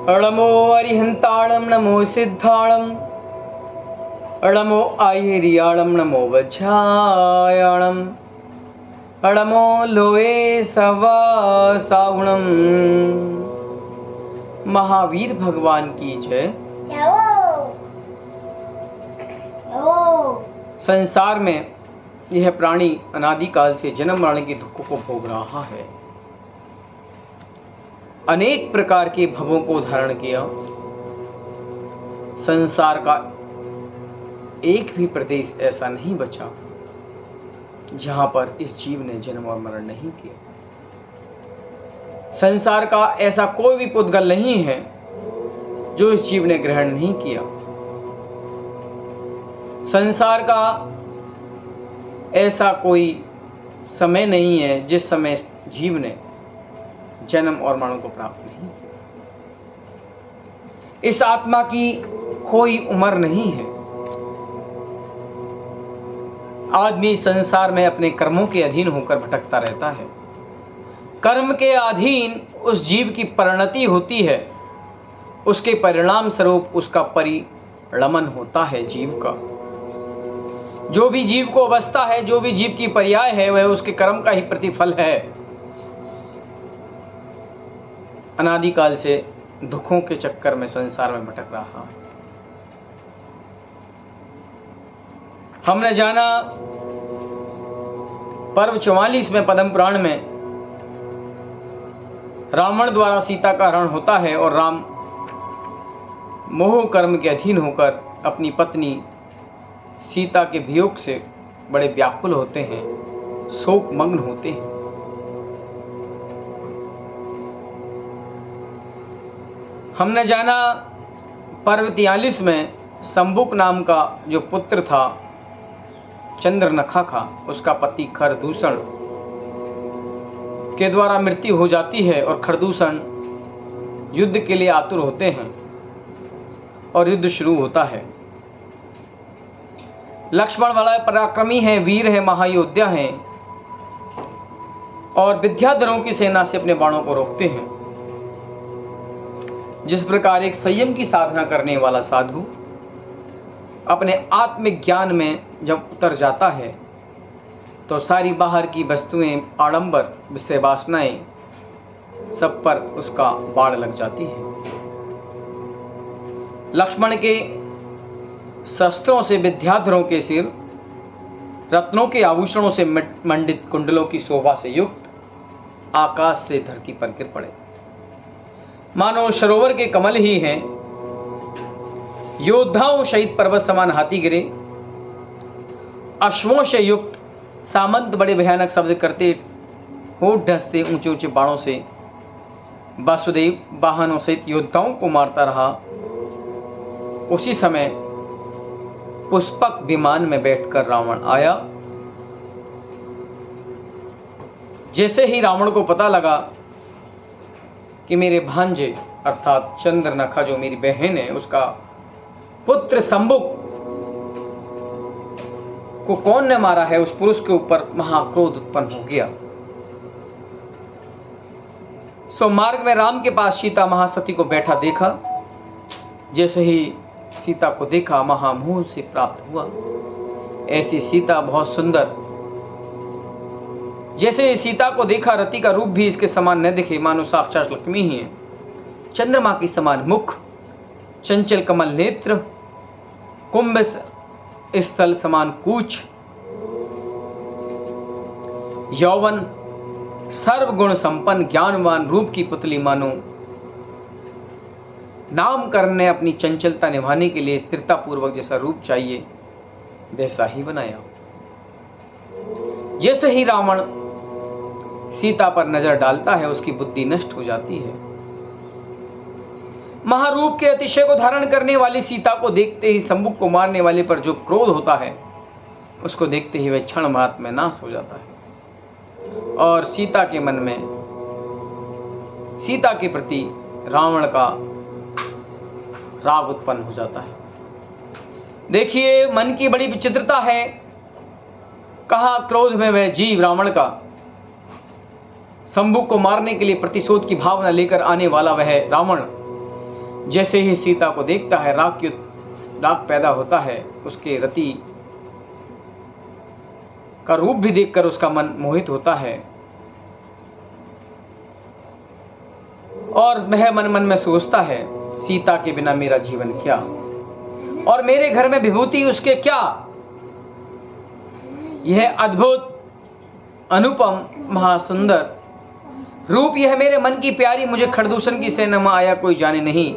नमो अरिहंताणं नमो सिद्धाणं नमो आयरियाणं नमो वज्रायाणं नमो लोये सवासाहुणं। महावीर भगवान की जय। संसार में यह प्राणी अनादिकाल से जन्म मरण के दुखों को भोग रहा है। अनेक प्रकार के भवों को धारण किया। संसार का एक भी प्रदेश ऐसा नहीं बचा जहां पर इस जीव ने जन्म और मरण नहीं किया। संसार का ऐसा कोई भी पुद्गल नहीं है जो इस जीव ने ग्रहण नहीं किया। संसार का ऐसा कोई समय नहीं है जिस समय जीव ने जन्म और मरण को प्राप्त नहीं किया। इस आत्मा की कोई उम्र नहीं है। आदमी संसार में अपने कर्मों के अधीन होकर भटकता रहता है। कर्म के अधीन उस जीव की परिणति होती है, उसके परिणाम स्वरूप उसका परिणमन होता है जीव का। जो भी जीव को अवस्था है, जो भी जीव की पर्याय है, वह उसके कर्म का ही प्रतिफल है। अनादिकाल से दुखों के चक्कर में संसार में भटक रहा है। हमने जाना पर्व 44 में पद्म पुराण में रावण द्वारा सीता का हरण होता है और राम मोह कर्म के अधीन होकर अपनी पत्नी सीता के वियोग से बड़े व्याकुल होते हैं, शोक मग्न होते हैं। हमने जाना पर्व 43 में शंबुक नाम का जो पुत्र था चंद्रनखा का, उसका पति खरदूषण के द्वारा मृत्यु हो जाती है और खरदूषण युद्ध के लिए आतुर होते हैं और युद्ध शुरू होता है। लक्ष्मण बड़ा पराक्रमी है, वीर है, महायोद्धा है और विद्याधरों की सेना से अपने बाणों को रोकते हैं। जिस प्रकार एक संयम की साधना करने वाला साधु अपने आत्मिक ज्ञान में जब उतर जाता है तो सारी बाहर की वस्तुएं, आडंबर, विषय वासनाएं सब पर उसका बाण लग जाती है। लक्ष्मण के शस्त्रों से विद्याधरों के सिर रत्नों के आभूषणों से मंडित कुंडलों की शोभा से युक्त आकाश से धरती पर गिर पड़े। मानो सरोवर के कमल ही हैं। योद्धाओं सहित पर्वत समान हाथी गिरे। अश्वों से युक्त सामंत बड़े भयानक शब्द करते होठ ढसते ऊंचे ऊंचे बाणों से वासुदेव वाहनों सहित योद्धाओं को मारता रहा। उसी समय पुष्पक विमान में बैठकर रावण आया। जैसे ही रावण को पता लगा कि मेरे भांजे अर्थात चंद्रनखा जो मेरी बहन है, उसका पुत्र शंबुक को कौन ने मारा है, उस पुरुष के ऊपर महाक्रोध उत्पन्न हो गया। सो मार्ग में राम के पास सीता महासती को बैठा देखा। जैसे ही सीता को देखा महामोह से प्राप्त हुआ। ऐसी सीता बहुत सुंदर। जैसे सीता को देखा, रति का रूप भी इसके समान न दिखे, मानो साक्षात लक्ष्मी ही है। चंद्रमा के समान मुख, चंचल कमल नेत्र, कुंभ स्थल समान कूच, यौवन, सर्वगुण संपन्न ज्ञानवान रूप की पुतली मानो नाम करने अपनी चंचलता निभाने के लिए स्थिरता पूर्वक जैसा रूप चाहिए वैसा ही बनाया। जैसे ही रावण सीता पर नजर डालता है उसकी बुद्धि नष्ट हो जाती है। महारूप के अतिशय को धारण करने वाली सीता को देखते ही शंबुक को मारने वाले पर जो क्रोध होता है उसको देखते ही वह क्षण मात्र में नाश हो जाता है और सीता के मन में सीता के प्रति रावण का राग उत्पन्न हो जाता है। देखिए मन की बड़ी विचित्रता है। कहा क्रोध में वह जीव रावण का शंबुक को मारने के लिए प्रतिशोध की भावना लेकर आने वाला वह रावण जैसे ही सीता को देखता है राग पैदा होता है। उसके रति का रूप भी देखकर उसका मन मोहित होता है और वह मन मन में सोचता है, सीता के बिना मेरा जीवन क्या और मेरे घर में विभूति उसके क्या। यह अद्भुत अनुपम महासुंदर रूप, यह मेरे मन की प्यारी, मुझे खरदूषण की सेना में आया कोई जाने नहीं।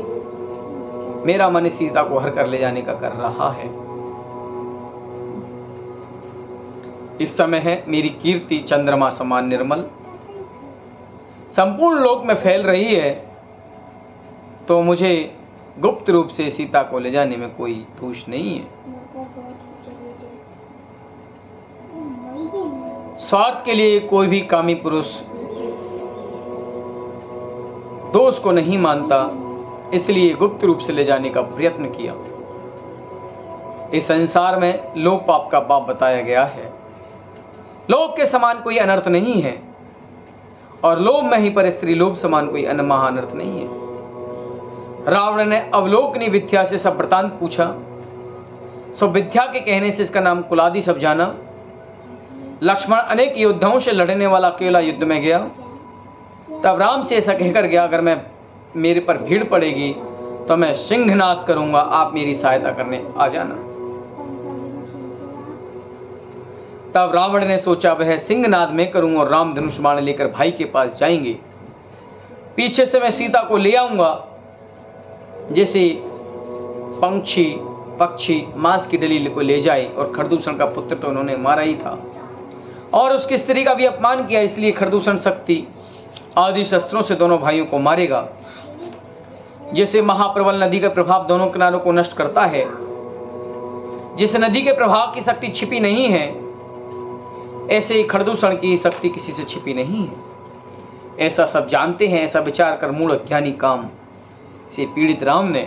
मेरा मन सीता को हर कर ले जाने का कर रहा है। इस समय है मेरी कीर्ति चंद्रमा समान निर्मल संपूर्ण लोक में फैल रही है, तो मुझे गुप्त रूप से सीता को ले जाने में कोई दोष नहीं है। स्वार्थ के लिए कोई भी कामी पुरुष दोष को नहीं मानता, इसलिए गुप्त रूप से ले जाने का प्रयत्न किया। इस संसार में लोक पाप का पाप बताया गया है। लोभ के समान कोई अनर्थ नहीं है और लोभ में ही पर स्त्री लोभ समान कोई महाअनर्थ नहीं है। रावण ने अवलोकनी विद्या से सब वृतांत पूछा, सो विद्या के कहने से इसका नाम कुलादि सब जाना। लक्ष्मण अनेक योद्धाओं से लड़ने वाला अकेला युद्ध में गया, तब राम से ऐसा कहकर गया, अगर मेरे पर भीड़ पड़ेगी तो मैं सिंहनाद करूंगा, आप मेरी सहायता करने आ जाना। तब रावण ने सोचा वह सिंहनाद में करूंगा और राम धनुष बाण लेकर भाई के पास जाएंगे, पीछे से मैं सीता को ले आऊंगा, जैसे पक्षी मांस की डली को ले जाए। और खरदूषण का पुत्र तो उन्होंने मारा ही था और उसकी स्त्री का भी अपमान किया, इसलिए खरदूषण शक्ति आदि शस्त्रों से दोनों भाइयों को मारेगा। जैसे महाप्रबल नदी का प्रभाव दोनों किनारों को नष्ट करता है, जिस नदी के प्रभाव की शक्ति छिपी नहीं है, ऐसे ही खरदूषण की शक्ति किसी से छिपी नहीं है। ऐसा सब जानते हैं। ऐसा विचार कर मूढ़ अज्ञानी काम से पीड़ित राम ने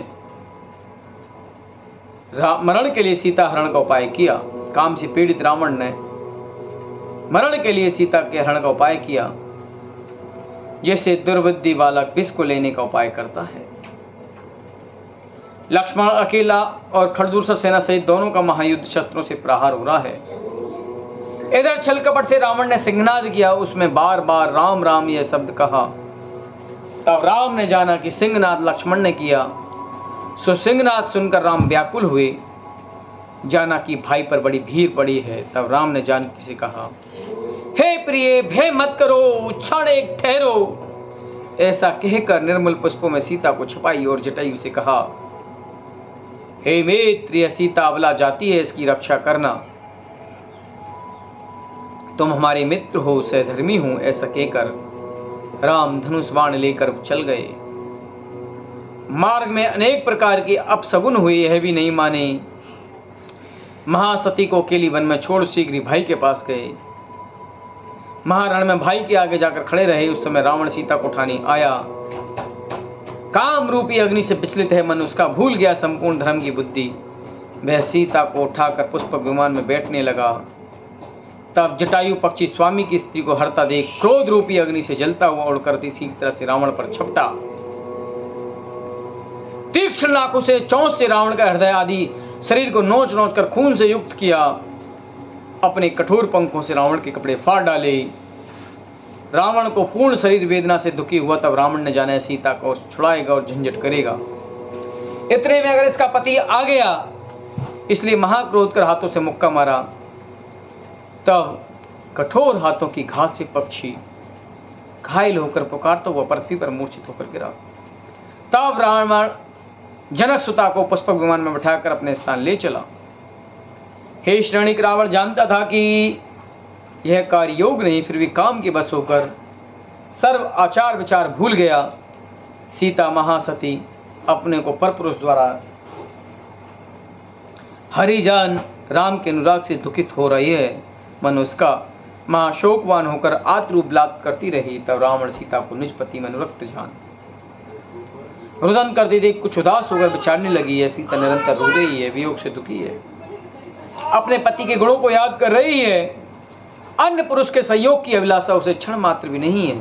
मरण के लिए सीता हरण का उपाय किया। काम से पीड़ित रावण ने मरण के लिए सीता के हरण का उपाय किया, जैसे दुर्बुद्धि बालक विष को लेने का उपाय करता है। लक्ष्मण अकेला और खरदूषण सेना सहित दोनों का महायुद्ध शस्त्रों से प्रहार हो रहा है। इधर छल कपट से रावण ने सिंहनाद किया, उसमें बार बार राम राम यह शब्द कहा। तब राम ने जाना कि सिंहनाद लक्ष्मण ने किया, सो सिंहनाद सुनकर राम व्याकुल हुए, जाना कि भाई पर बड़ी भीड़ पड़ी है। तब राम ने जानकी से कहा, हे प्रिय भय मत करो, क्षण एक ठहरो। ऐसा कहकर निर्मल पुष्पों में सीता को छुपाई और जटायु से कहा, हे मित्र, यह सीता अबला जाती है, इसकी रक्षा करना। तुम हमारे मित्र हो, सहधर्मी हो। ऐसा कहकर राम धनुष बाण लेकर चल गए। मार्ग में अनेक प्रकार के अपशगुन हुए, यह भी नहीं माने। महासती को अकेली वन में छोड़ शीघ्र ही भाई के पास गए। महारण में भाई के आगे जाकर खड़े रहे। उस समय रावण सीता को उठाने आया। काम रूपी अग्नि से विचलित है मन, उसका भूल गया संपूर्ण धर्म की बुद्धि। वह सीता को उठाकर पुष्पक विमान में बैठने लगा। तब जटायु पक्षी स्वामी की स्त्री को हरता देख क्रोध रूपी अग्नि से जलता हुआ उड़कर इसी तरह से रावण पर छपटा। तीक्ष्ण नाखों से चोंच से रावण का हृदय आदि शरीर को नोच नोच कर खून से युक्त किया। अपने कठोर पंखों से रावण के कपड़े फाड़ डाले। रावण को पूर्ण शरीर वेदना से दुखी हुआ। तब रावण ने जाना सीता को छुड़ाएगा और झंझट करेगा। इतने में अगर इसका पति आ गया, इसलिए महाक्रोध कर हाथों से मुक्का मारा। तब कठोर हाथों की घात से पक्षी घायल होकर पुकारता हुआ पृथ्वी पर मूर्छित होकर गिरा। तब रावण जनक सुता को पुष्पक विमान में बैठाकर अपने स्थान ले चला। हे श्रेणिक, रावण जानता था कि यह कार्य योग नहीं, फिर भी काम के बस होकर सर्व आचार विचार भूल गया। सीता महासती अपने को परपुरुष द्वारा हरिजान राम के अनुराग से दुखित हो रही है। मन उसका महाशोकवान होकर आत्रुब्लात करती रही। तब रावण सीता को निज पति में अनुरक्त जान रुदन करती देख कुछ उदास होकर विचारने लगी है। सीता निरंतर रो रही है, वियोग से दुखी है, अपने पति के गुणों को याद कर रही है। अन्य पुरुष के सहयोग की अभिलाषा उसे क्षण मात्र भी नहीं है।